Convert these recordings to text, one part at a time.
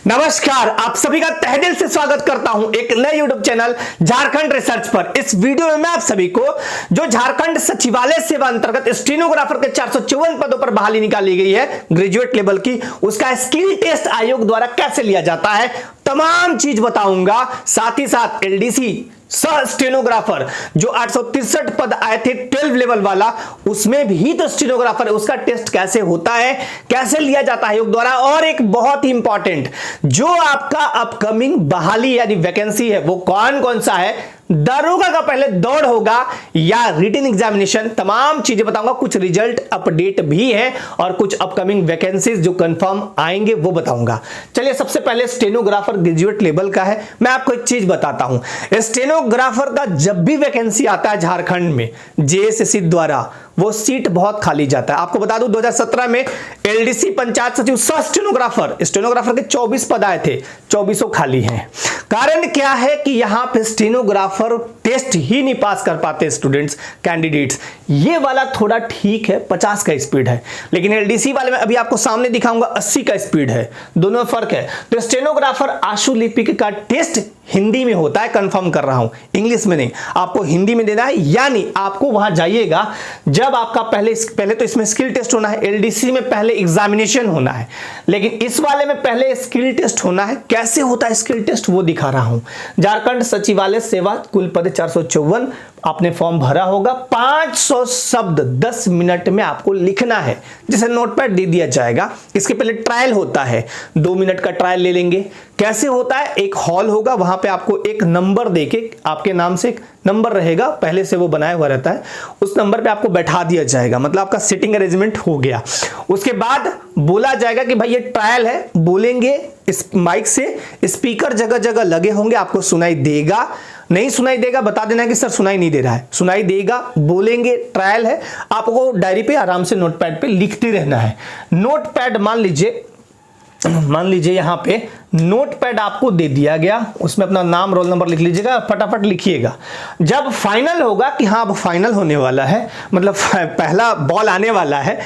नमस्कार, आप सभी का तहे दिल से स्वागत करता हूं एक नए यूट्यूब चैनल झारखंड रिसर्च पर। इस वीडियो में मैं आप सभी को जो झारखंड सचिवालय सेवा अंतर्गत स्टेनोग्राफर के 454 पदों पर बहाली निकाली गई है ग्रेजुएट लेवल की, उसका स्किल टेस्ट आयोग द्वारा कैसे लिया जाता है, तमाम चीज बताऊंगा। साथ ही साथ एलडीसी सह स्टेनोग्राफर जो 863 पद आए थे 12 लेवल वाला, उसमें भी तो स्टेनोग्राफर है, उसका टेस्ट कैसे होता है, कैसे लिया जाता है आयोग द्वारा। और एक बहुत ही इंपॉर्टेंट, जो आपका अपकमिंग बहाली यानी वैकेंसी है वो कौन कौन सा है, दरोगा का पहले दौड़ होगा या रिटन एग्जामिनेशन, तमाम चीजें बताऊंगा। कुछ रिजल्ट अपडेट भी है और कुछ अपकमिंग वैकेंसीज जो कंफर्म आएंगे वो बताऊंगा। चलिए, सबसे पहले स्टेनोग्राफर ग्रेजुएट लेवल का है। मैं आपको एक चीज बताता हूं, स्टेनोग्राफर का जब भी वैकेंसी आता है झारखंड में जेएसएससी द्वारा, वो सीट बहुत खाली जाता है। आपको बता दूं 2017 में एलडीसी पंचायत सचिव सह स्टेनोग्राफर के 24 पद आए थे, 24 खाली हैं। कारण क्या है कि यहां पे स्टेनोग्राफर टेस्ट ही नहीं पास कर पाते स्टूडेंट्स, कैंडिडेट्स। ये वाला थोड़ा ठीक है, 50 का स्पीड है, लेकिन एलडीसी वाले में अभी आपको सामने दिखाऊंगा 80 का स्पीड है, दोनों में फर्क है। तो स्टेनोग्राफर आशुलिपिक का टेस्ट हिंदी में होता है, कंफर्म कर रहा हूं, इंग्लिश में नहीं, आपको हिंदी में देना है। यानी आपको वहां जाइएगा, जब आपका पहले तो इसमें स्किल टेस्ट होना है, एलडीसी में पहले एग्जामिनेशन होना है, लेकिन इस वाले में पहले स्किल टेस्ट होना है। कैसे होता है स्किल टेस्ट वो दिखा रहा हूं। झारखंड सचिवालय सेवा, कुल पद 454, आपने फॉर्म भरा होगा। 500 शब्द 10 मिनट में आपको लिखना है, जिसे नोटपैड दे दिया जाएगा। इसके पहले ट्रायल होता है, 2 मिनट का ट्रायल ले लेंगे। कैसे होता है, एक हॉल होगा, वहां पे आपको एक नंबर देके, आपके नाम से एक नंबर रहेगा, पहले से वो बनाया हुआ रहता है, उस नंबर पे आपको बैठा दिया जाएगा, मतलब आपका सीटिंग अरेंजमेंट हो गया। उसके बाद बोला जाएगा कि भाई ये ट्रायल है, बोलेंगे इस माइक से, स्पीकर जगह जगह लगे होंगे, आपको सुनाई देगा। नहीं सुनाई देगा बता देना कि सर सुनाई नहीं दे रहा है, सुनाई देगा, बोलेंगे ट्रायल है। आपको डायरी पे आराम से नोटपैड पे लिखते रहना है। नोटपैड मान लीजिए यहां पे नोटपैड आपको दे दिया गया, उसमें अपना नाम रोल नंबर लिख लीजिएगा, फटाफट लिखिएगा। जब फाइनल होगा कि हाँ अब फाइनल होने वाला है, मतलब पहला बॉल आने वाला है,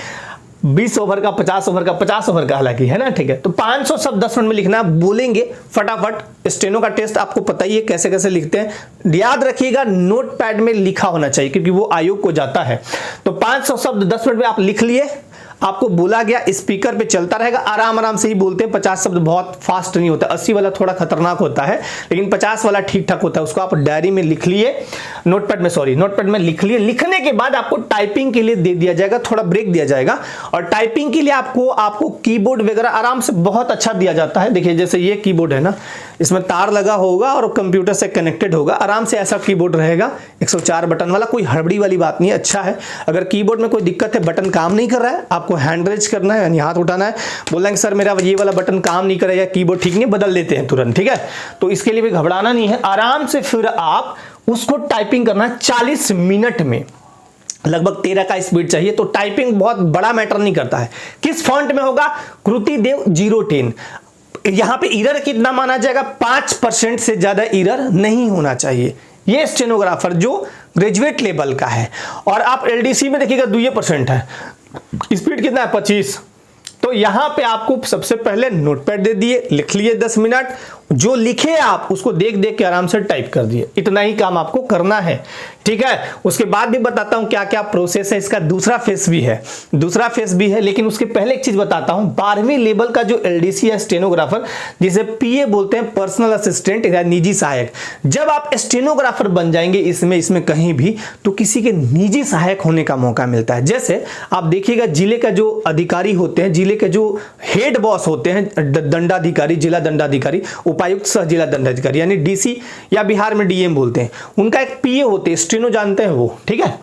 20 ओवर का 50 ओवर का 50 ओवर का, हालांकि है ना, ठीक है। तो 500 शब्द 10 मिनट में लिखना, बोलेंगे फटाफट। स्टेनो का टेस्ट आपको पता ही है कैसे कैसे लिखते हैं, याद रखिएगा नोटपैड में लिखा होना चाहिए क्योंकि वो आयोग को जाता है। तो 500 शब्द 10 मिनट में आप लिख लिए, आपको बोला गया स्पीकर पे चलता रहेगा, आराम आराम से ही बोलते हैं। 50 शब्द बहुत फास्ट नहीं होता, 80 वाला थोड़ा खतरनाक होता है, लेकिन 50 वाला ठीक ठाक होता है। उसको आप डायरी में लिख लिए, नोटपैड में लिख लिए। लिखने के बाद आपको टाइपिंग के लिए दे दिया जाएगा, थोड़ा ब्रेक दिया जाएगा। और टाइपिंग के लिए आपको कीबोर्ड वगैरह आराम से बहुत अच्छा दिया जाता है। देखिए जैसे ये कीबोर्ड है ना, इसमें तार लगा होगा और कंप्यूटर से कनेक्टेड होगा, आराम से ऐसा कीबोर्ड रहेगा, 104 बटन वाला, कोई हड़बड़ी वाली बात नहीं है, अच्छा है। अगर कीबोर्ड में कोई दिक्कत है, बटन काम नहीं कर रहा है, आपको हैंड रेज करना है, यानी हाथ उठाना है, बोलना है कि सर मेरा ये वाला बटन काम नहीं कर रहा है, कीबोर्ड ठीक नहीं, बदल देते हैं तुरंत, ठीक है। तो इसके लिए भी घबराना नहीं है, आराम से फिर आप उसको टाइपिंग करना है 40 मिनट में। लगभग 13 का स्पीड चाहिए। तो टाइपिंग बहुत बड़ा मैटर नहीं करता है। किस फॉन्ट में होगा, कृतिदेव 010। यहां पे इरर कितना माना जाएगा, 5% से ज्यादा इरर नहीं होना चाहिए। ये स्टेनोग्राफर जो ग्रेजुएट लेवल का है। और आप एलडीसी में देखिएगा 2% है, स्पीड कितना है 25। तो यहां पे आपको सबसे पहले नोटपैड दे दिए, लिख लिए 10 मिनट, जो लिखे आप उसको देख देख के आराम से टाइप कर दिए। इतना ही काम आपको करना है, ठीक है। उसके बाद भी बताता हूं क्या क्या प्रोसेस है। इसका दूसरा फेस भी है, लेकिन उसके पहले एक चीज बताता हूं। 12वीं लेवल का जो एलडीसी है स्टेनोग्राफर, जिसे पीए बोलते हैं, पर्सनल असिस्टेंट या निजी सहायक, जब आप स्टेनोग्राफर बन जाएंगे इसमें कहीं भी, तो किसी के निजी सहायक होने का मौका मिलता है। जैसे आप देखिएगा जिले का जो अधिकारी होते हैं, जिले के जो हेड बॉस होते हैं, दंडाधिकारी, जिला दंडाधिकारी, उपायुक्त सह जिला दंडाधिकारी यानी डीसी, या बिहार में डीएम बोलते हैं, उनका एक पीए होते हैं, स्टेनो जानते हैं वो, ठीक है।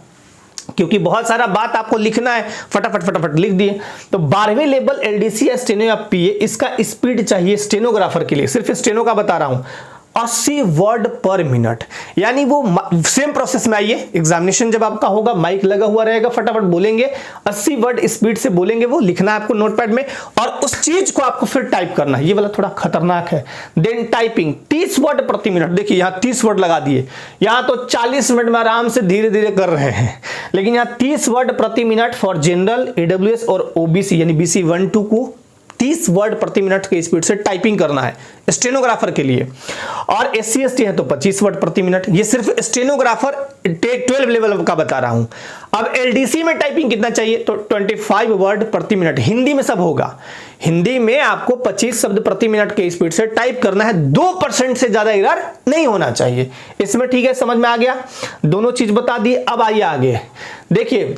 क्योंकि बहुत सारा बात आपको लिखना है, फटाफट लिख दिए। तो 12वीं लेवल एलडीसी या स्टेनो या पीए, इसका स्पीड चाहिए स्टेनोग्राफर के लिए, सिर्फ स्टेनो का बता रहा हूं, 80 वर्ड पर मिनट। यानी वो सेम प्रोसेस में आइए, एग्जामिनेशन जब आपका होगा, माइक लगा हुआ रहेगा, फटाफट बोलेंगे, 80 वर्ड स्पीड से बोलेंगे, वो लिखना है आपको नोटपैड में, और उस चीज को आपको फिर टाइप करना है। ये वाला थोड़ा खतरनाक है। देन टाइपिंग 30 वर्ड प्रति मिनट। देखिए यहाँ 30 वर्ड लगा दिए, यहाँ तो 40 मिनट में आराम से धीरे धीरे कर रहे हैं, लेकिन यहाँ 30 वर्ड प्रति मिनट फॉर जनरल, ईडब्ल्यूएस और ओबीसी यानी BC 1-2 को 30 वर्ड प्रति मिनट की स्पीड से टाइपिंग करना है स्टेनोग्राफर के लिए, और SC ST है तो 25 वर्ड प्रति मिनट। ये सिर्फ स्टेनोग्राफर 12 लेवल का बता रहा हूं। अब LDC में टाइपिंग कितना चाहिए, तो 25 वर्ड प्रति मिनट। हिंदी में सब होगा, हिंदी में आपको 25 शब्द प्रति मिनट के स्पीड से टाइप करना है, 2% से ज्यादा एरर नहीं होना चाहिए इसमें। ठीक है, समझ में आ गया, दोनों चीज बता दी। अब आइए आगे देखिए,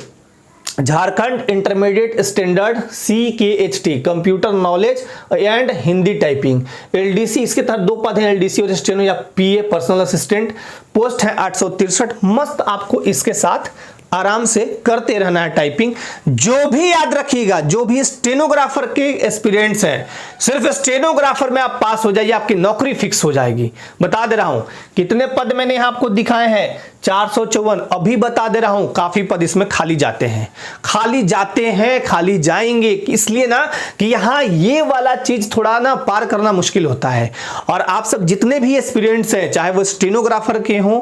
Jharkhand intermediate standard CKHT computer knowledge and Hindi typing LDC, इसके तहत 2 पद हैं, LDC और स्टेनो या PA पर्सनल असिस्टेंट। पोस्ट है 863। मस्त आपको इसके साथ आराम से करते रहना है टाइपिंग। जो भी याद रखिएगा, जो भी स्टेनोग्राफर के एस्पिरेंट्स हैं, सिर्फ स्टेनोग्राफर में आप पास हो जाइए, आपकी नौकरी फिक्स हो जाएगी। बता दे रहा हूं कितने पद मैंने यहां आपको दिखाए हैं, 454। अभी बता दे रहा हूं काफी पद इसमें खाली जाते हैं, खाली जाते हैं, खाली जाएंगे, इसलिए ना कि यहां ये वाला चीज थोड़ा ना पार करना मुश्किल होता है। और आप सब जितने भी एस्पिरेंट्स हैं, चाहे वो स्टेनोग्राफर के हों,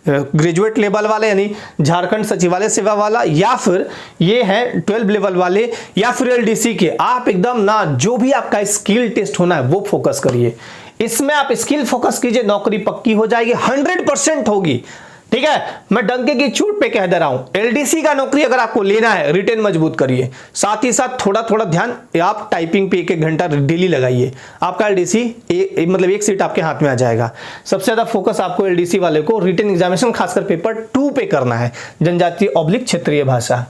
ग्रेजुएट लेवल वाले यानी झारखंड सचिवालय सेवा वाला, या फिर ये है 12 लेवल वाले, या फिर LDC के, आप एकदम ना जो भी आपका स्किल टेस्ट होना है वो फोकस करिए। इसमें आप स्किल फोकस कीजिए, नौकरी पक्की हो जाएगी, 100% होगी। ठीक है, मैं डंके की चोट पे कह दे रहा हूं, LDC का नौकरी अगर आपको लेना है, रिटेन मजबूत करिए, साथ ही साथ थोड़ा थोड़ा ध्यान आप टाइपिंग पे 1-1 घंटा डेली लगाइए, आपका LDC मतलब एक सीट आपके हाथ में आ जाएगा। सबसे ज्यादा फोकस आपको LDC वाले को रिटेन एग्जामिनेशन खासकर पेपर 2 पे करना है, जनजातीय / क्षेत्रीय भाषा।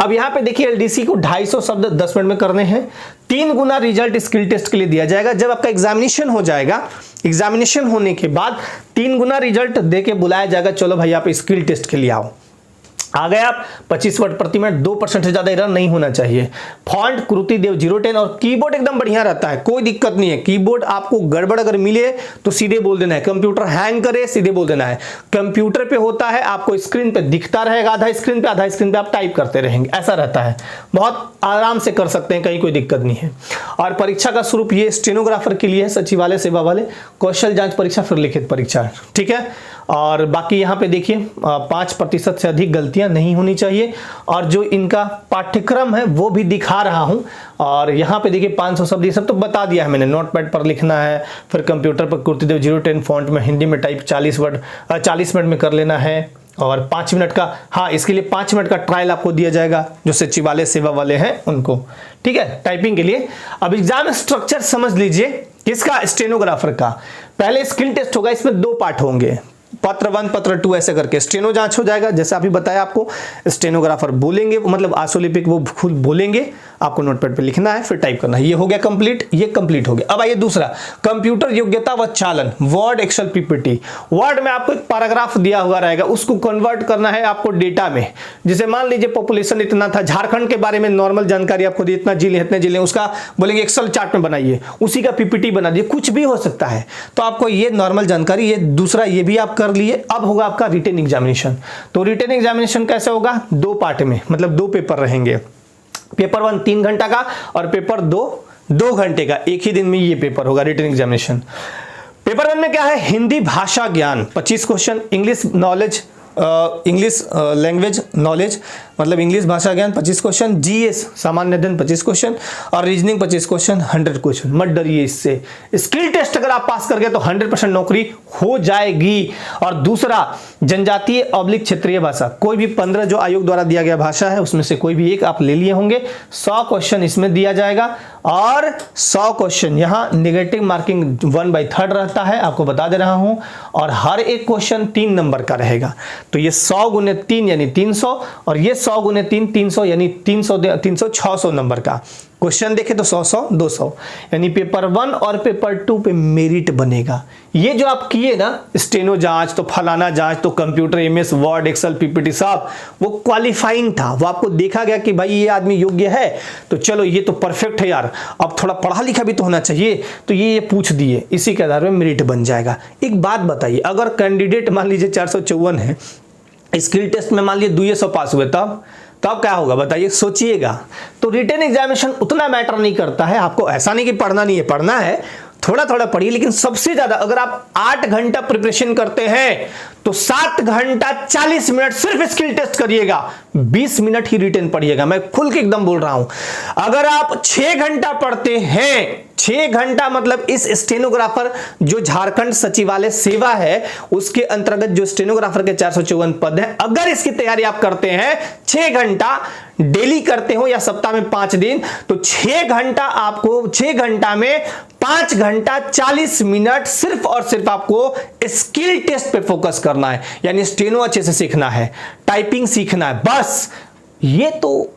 अब यहां पे देखिए, LDC को 250 शब्द 10 मिनट में करने हैं। 3 गुना रिजल्ट स्किल टेस्ट के लिए दिया जाएगा। जब आपका एग्जामिनेशन हो जाएगा, एग्जामिनेशन होने के बाद 3 गुना रिजल्ट देके बुलाया जाएगा, चलो भाई आप स्किल टेस्ट के लिए आओ। आ गए आप, 25 वर्ड प्रति मिनट, 2% से ज्यादा एरर नहीं होना चाहिए। फॉन्ट कृति देव 010, और कीबोर्ड एकदम बढ़िया रहता है, कोई दिक्कत नहीं है। कीबोर्ड आपको गड़बड़ अगर मिले तो सीधे बोल देना है, कंप्यूटर हैंग करे सीधे बोल देना है। कंप्यूटर पे होता है, आपको स्क्रीन पे दिखता रहेगा, आधा स्क्रीन पे आप टाइप करते रहेंगे, ऐसा रहता है। बहुत आराम से कर सकते हैं, कहीं कोई दिक्कत नहीं है। और परीक्षा का स्वरूप ये स्टेनोग्राफर के लिए है, सचिवालय सेवा वाले, कौशल जांच परीक्षा फिर लिखित परीक्षा। ठीक है, और बाकी यहाँ पे देखिए 5% से अधिक गलतियां नहीं होनी चाहिए, और जो इनका पाठ्यक्रम है वो भी दिखा रहा हूं। और यहाँ पे देखिए 500 शब्द, ये सब तो बता दिया है मैंने, नोटपैड पर लिखना है, फिर कंप्यूटर पर कुर्तीदेव 010 फॉन्ट में हिंदी में टाइप 40 मिनट में कर लेना है, और 5 मिनट का, हाँ इसके लिए 5 मिनट का ट्रायल आपको दिया जाएगा जो सचिवालय सेवा वाले हैं उनको। ठीक है, टाइपिंग के लिए। अब एग्जाम स्ट्रक्चर समझ लीजिए, किसका, स्टेनोग्राफर का। पहले स्किल टेस्ट होगा, इसमें 2 पार्ट होंगे, पत्र 1 पत्र 2 ऐसे करके स्टेनो जांच हो जाएगा। जैसे अभी बताया आपको, स्टेनोग्राफर बोलेंगे, मतलब आशुलिपिक वो खुद बोलेंगे, आपको नोटपैड पे लिखना है, फिर टाइप करना है। ये हो गया कंप्लीट, ये कंप्लीट हो गया। अब आइए दूसरा, कंप्यूटर योग्यता व चालन, वर्ड, एक्सेल, PPT। वर्ड में आपको एक पैराग्राफ दिया हुआ रहेगा, उसको कन्वर्ट करना है आपको डेटा में। जैसे मान लीजिए पॉपुलेशन इतना था, झारखंड के बारे में नॉर्मल जानकारी आपको दी, इतना जिले इतने जिले, उसका बोलेंगे एक्सेल चार्ट में बनाइए, उसी का PPT बना दिए, कुछ भी हो सकता है। तो आपको ये नॉर्मल जानकारी, ये दूसरा ये भी आप कर लिए। अब होगा आपका रिटेन एग्जामिनेशन। तो रिटेन एग्जामिनेशन कैसे होगा, 2 पार्ट में, मतलब 2 पेपर रहेंगे। पेपर 1 3 घंटा का, और पेपर 2 घंटे का, एक ही दिन में ये पेपर होगा रिटेन एग्जामिनेशन। पेपर 1 में क्या है, हिंदी भाषा ज्ञान 25 question, English knowledge, English language knowledge मतलब इंग्लिश भाषा ज्ञान 25 क्वेश्चन, GS सामान्य अध्ययन 25 क्वेश्चन, और रीजनिंग 25 क्वेश्चन, 100 क्वेश्चन। मत डरिए इससे, स्किल टेस्ट अगर आप पास कर गए तो 100% नौकरी हो जाएगी। और दूसरा, जनजातीय / क्षेत्रीय भाषा, कोई भी 15 जो आयोग द्वारा दिया गया भाषा है उसमें से कोई भी एक आप ले लिए होंगे। 100 क्वेश्चन इसमें दिया जाएगा, और 100 क्वेश्चन यहाँ नेगेटिव मार्किंग 1/3 रहता है, आपको बता दे रहा हूं। और हर एक क्वेश्चन 3 नंबर का रहेगा। तो ये 100 गुने 3 यानी 300, और ये 100 गुने 3 300 यानी 300 600 नंबर का क्वेश्चन देखे तो 100 200, यानी पेपर 1 और पेपर 2 पे मेरिट बनेगा। ये जो आप किए ना, स्टेनो जांच, तो फलाना जांच, तो computer, MS Word, Excel, PPT, सब वो क्वालिफाइंग था, वो आपको देखा गया कि भाई ये आदमी योग्य है, तो चलो ये तो परफेक्ट है यार, अब थोड़ा पढ़ा लिखा भी तो होना चाहिए, तो ये पूछ दिए, इसी के आधार में मेरिट बन जाएगा। एक बात बताइए, अगर कैंडिडेट मान लीजिए 454 है, स्किल टेस्ट में मान लीजिए 200 पास हुए, तब क्या होगा बताइए, सोचिएगा। तो रिटेन एग्जामिनेशन उतना मैटर नहीं करता है। आपको ऐसा नहीं कि पढ़ना नहीं है, पढ़ना है, थोड़ा थोड़ा पढ़िए, लेकिन सबसे ज्यादा अगर आप 8 घंटा प्रिपरेशन करते हैं तो 7 घंटा 40 मिनट सिर्फ स्किल टेस्ट करिएगा, 20 मिनट ही रिटन पढ़िएगा। मैं खुल के एकदम बोल रहा हूं। अगर आप 6 घंटा पढ़ते हैं, 6 घंटा मतलब इस स्टेनोग्राफर जो झारखंड सचिवालय सेवा है उसके अंतर्गत जो स्टेनोग्राफर के 454 पद हैं, अगर इसकी तैयारी आप करते हैं 6 घंटा डेली करते हो या सप्ताह में 5 दिन, तो 6 घंटा आपको 6 घंटा में 5 घंटा 40 मिनट सिर्फ और सिर्फ आपको स्किल टेस्ट पे फोकस करना है, यानी स्टेनो अच्छे से सीखना है, टाइपिंग सीखना है। बस ये तो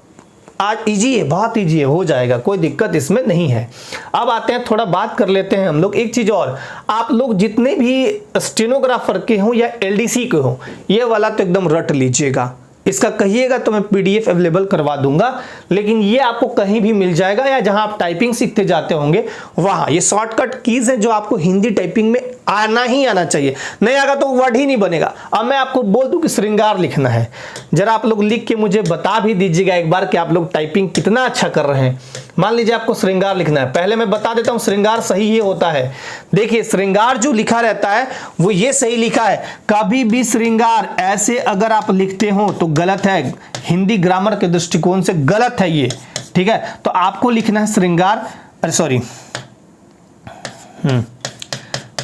आज इजी है, बहुत इजी है, हो जाएगा, कोई दिक्कत इसमें नहीं है। अब आते हैं, थोड़ा बात कर लेते हैं हम लोग एक चीज और। आप लोग जितने भी स्टेनोग्राफर के हो या एलडीसी के हो, ये वाला तो एकदम रट लीजिएगा। इसका कहिएगा तो मैं पीडीएफ अवेलेबल करवा दूंगा, लेकिन ये आपको कहीं भी मिल जाएगा या जहां आप टाइपिंग सीखते जाते होंगे वहां। ये शॉर्टकट कीज है जो आपको हिंदी टाइपिंग में आना ही आना चाहिए, नहीं आएगा तो वर्ड ही नहीं बनेगा। अब मैं आपको बोल दूं कि श्रृंगार लिखना है, जरा आप लोग लिख के मुझे बता भी दीजिएगा एक बार कि आप लोग टाइपिंग कितना अच्छा कर रहे हैं। मान लीजिए आपको श्रृंगार लिखना है, पहले मैं बता देता हूं श्रृंगार सही ये होता है। देखिए श्रृंगार जो लिखा रहता है वो ये सही लिखा है। कभी भी श्रृंगार ऐसे अगर आप लिखते हो तो गलत है, हिंदी ग्रामर के दृष्टिकोण से गलत है ये, ठीक है। तो आपको लिखना है श्रृंगार, अरे सॉरी,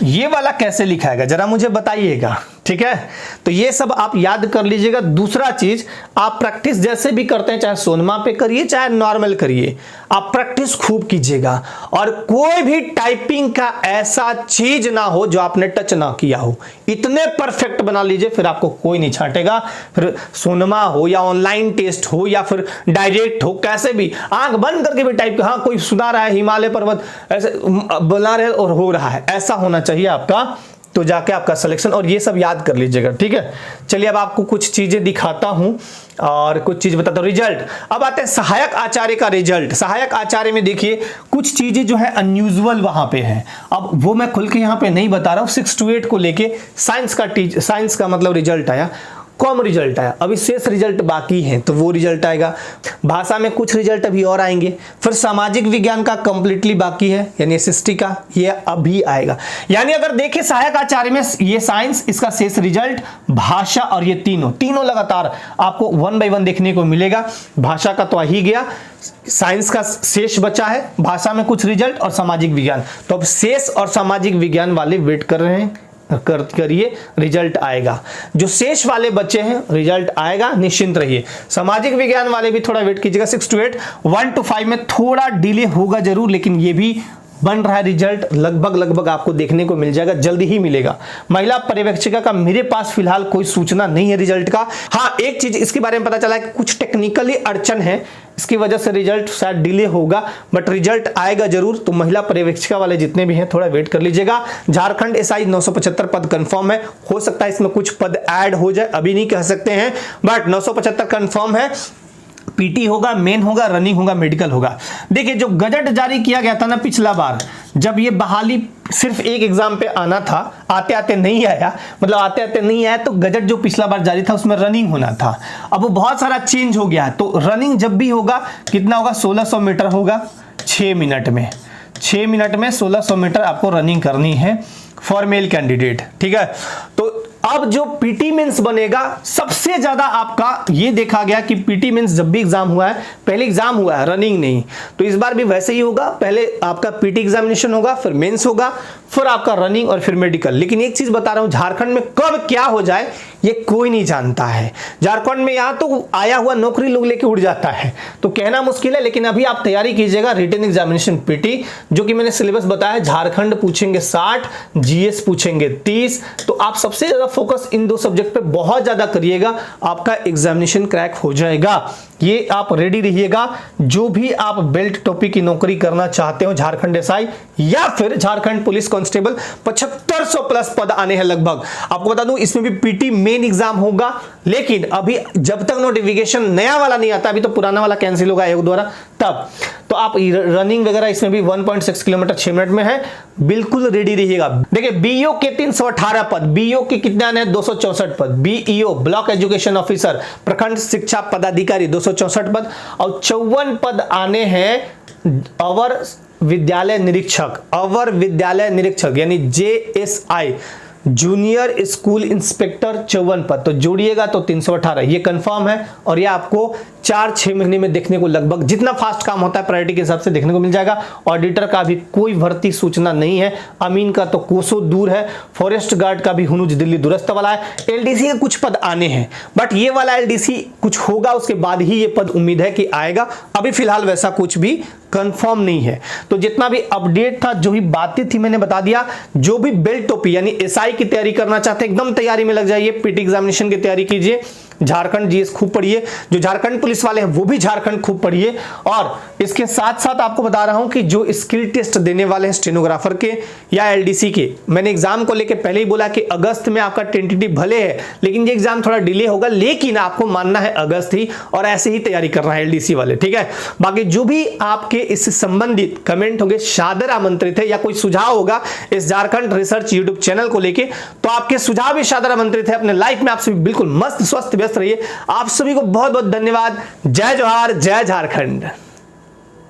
ये वाला कैसे लिखाएगा जरा मुझे बताइएगा, ठीक है। तो ये सब आप याद कर लीजिएगा। दूसरा चीज, आप प्रैक्टिस जैसे भी करते हैं, चाहे सोनमा पे करिए चाहे नॉर्मल करिए, आप प्रैक्टिस खूब कीजिएगा। और कोई भी टाइपिंग का ऐसा चीज ना हो जो आपने टच ना किया हो, इतने परफेक्ट बना लीजिए, फिर आपको कोई नहीं छाटेगा। फिर सोनमा हो या ऑनलाइन टेस्ट हो या फिर डायरेक्ट हो, कैसे भी आंख बंद करके भी टाइप, हाँ कोई सुना रहा है हिमालय पर्वत ऐसे बना रहे और हो रहा है, ऐसा होना चाहिए आपका, तो जाके आपका सिलेक्शन। और ये सब याद कर लीजिएगा, ठीक है। चलिए अब आपको कुछ चीजें दिखाता हूं और कुछ चीज बताता हूं। रिजल्ट, अब आते हैं सहायक आचार्य का रिजल्ट। सहायक आचार्य में देखिए कुछ चीजें जो है अनयूजुअल वहां पे है, अब वो मैं खुल के यहां पे नहीं बता रहा हूं। 6 to 8 को लेके साइंस का मतलब रिजल्ट आया, कम रिजल्ट आया, अभी शेष रिजल्ट बाकी है तो वो रिजल्ट आएगा। भाषा में कुछ रिजल्ट अभी और आएंगे, फिर सामाजिक विज्ञान का कंप्लीटली बाकी है, यानी एसएसटी का, ये अभी आएगा। यानी अगर देखें सहायक आचार्य में ये साइंस, इसका शेष रिजल्ट, भाषा और ये तीनों लगातार आपको 1 by 1 देखने को मिलेगा। भाषा का तो आ ही गया, साइंस का शेष बचा है, भाषा में कुछ रिजल्ट और सामाजिक विज्ञान। तो अब शेष और सामाजिक विज्ञान वाले वेट कर रहे हैं, करिए, रिजल्ट आएगा। जो शेष वाले बच्चे हैं रिजल्ट आएगा, निश्चिंत रहिए। सामाजिक विज्ञान वाले भी थोड़ा वेट कीजिएगा। 6 to 8, 1 to 5 में थोड़ा डिले होगा जरूर, लेकिन ये भी बन रहा है। रिजल्ट लगभग आपको देखने को मिल जाएगा, जल्दी ही मिलेगा। महिला पर्यवेक्षिका का मेरे पास फिलहाल कोई सूचना नहीं है रिजल्ट का। हाँ, एक चीज इसके बारे में पता चला है कि कुछ टेक्निकली अड़चन है, इसकी वजह से रिजल्ट शायद डिले होगा, बट रिजल्ट आएगा जरूर। तो महिला पर्यवेक्षिका वाले जितने भी हैं थोड़ा वेट कर लीजिएगा। झारखंड एसआई 975 पद कंफर्म है, हो सकता है इसमें कुछ पद ऐड हो जाए, अभी नहीं कह सकते हैं, बट 975 कंफर्म है। पीटी होगा, मेन होगा, रनिंग होगा, मेडिकल होगा। देखिए जो गजट जारी किया गया था ना पिछला बार, जब ये बहाली सिर्फ एक एग्जाम पे आना था, आते आते नहीं आया, मतलब आते आते नहीं आया, तो गजट जो पिछला बार जारी था उसमें रनिंग होना था। अब वो बहुत सारा चेंज हो गया है, तो रनिंग जब भी होगा कितना होगा, 1600 मीटर होगा 6 मिनट में। 6 मिनट में 1600 मीटर आपको रनिंग करनी है फॉर मेल कैंडिडेट, ठीक है। तो अब जो पीटी मेंस बनेगा, सबसे ज्यादा आपका ये देखा गया कि पीटी मेंस जब भी एग्जाम हुआ है, पहले एग्जाम हुआ है रनिंग नहीं, तो इस बार भी वैसे ही होगा। पहले आपका पीटी एग्जामिनेशन होगा, फिर मेंस होगा, फिर आपका रनिंग और फिर मेडिकल। लेकिन एक चीज बता रहा हूं, झारखंड में कब क्या हो जाए ये कोई नहीं जानता है। झारखंड में यहां तो आया हुआ नौकरी लोग लेके उड़ जाता है, तो कहना मुश्किल है। लेकिन अभी आप तैयारी कीजिएगा रिटन एग्जामिनेशन पीटी, जो कि मैंने सिलेबस बताया, झारखंड पूछेंगे 60, जीएस पूछेंगे 30, तो आप सबसे ज्यादा फोकस इन 2 सब्जेक्ट पे बहुत ज्यादा करिएगा, आपका एग्जामिनेशन क्रैक हो जाएगा। ये आप रेडी रहिएगा। जो भी आप बेल्ट टोपी की नौकरी करना चाहते हो, झारखंड एसआई या फिर झारखंड पुलिस कांस्टेबल, 7500 प्लस पद आने हैं लगभग। आपको बता दूं इसमें भी पीटी मेन एग्जाम होगा, लेकिन अभी जब तक नोटिफिकेशन नया वाला नहीं आता, अभी तो पुराना वाला कैंसिल होगा आयोग द्वारा, तब तो आप रनिंग वगैरह इसमें भी 1.6 किलोमीटर 6 मिनट में है, बिल्कुल रेडी रहिएगा। देखिए बीईओ के 318 पद, बीईओ के कितने आने हैं, 264 पद। बीईओ ब्लॉक एजुकेशन ऑफिसर, प्रखंड शिक्षा पदाधिकारी 264 पद, और 54 पद आने हैं अवर विद्यालय निरीक्षक, अवर विद्यालय निरीक्षक यानी जेएसआई, जूनियर स्कूल इंस्पेक्टर 54 पद, तो जोड़िएगा तो 318, ये कंफर्म है और ये आपको 4-6 महीने में देखने को लगभग, जितना फास्ट काम होता है प्रायोरिटी के हिसाब से देखने को मिल जाएगा। ऑडिटर का भी कोई भर्ती सूचना नहीं है, अमीन का तो कोसों दूर है, फॉरेस्ट गार्ड का भी हुनुज दिल्ली दुरस्त वाला है। एलडीसी के कुछ पद आने हैं, बट ये वाला एलडीसी कुछ होगा उसके बाद ही ये पद उम्मीद है कि आएगा, अभी फिलहाल वैसा कुछ भी कंफर्म नहीं है। तो जितना भी अपडेट था, जो भी बातें थी मैंने बता दिया। जो भी बेल्ट टोपी यानी एसआई की तैयारी करना चाहते हैं, एकदम तैयारी में लग जाइए, पीटी एग्जामिनेशन की तैयारी कीजिए, झारखंड जीएस खूब पढ़िए, जो झारखंड पुलिस वाले हैं वो भी झारखंड खूब पढ़िए। और इसके साथ साथ आपको बता रहा हूं कि जो स्किल टेस्ट देने वाले हैं स्टेनोग्राफर के या एलडीसी के, मैंने एग्जाम को लेकर पहले ही बोला कि अगस्त में आपका टेंटेटिव भले है, लेकिन ये एग्जाम थोड़ा डिले होगा, लेकिन आपको मानना है अगस्त ही, और ऐसे ही तैयारी करना है एलडीसी वाले, ठीक है। बाकी जो भी आपके इससे संबंधित कमेंट होंगे सादर आमंत्रित है, या कोई सुझाव होगा इस झारखंड रिसर्च यूट्यूब चैनल को लेके, तो आपके सुझाव भी सादर आमंत्रित है। अपने लाइफ में आप सभी बिल्कुल मस्त स्वस्थ व्यस्त रहिए। आप सभी को बहुत बहुत धन्यवाद। जय जोहार, जय झारखंड।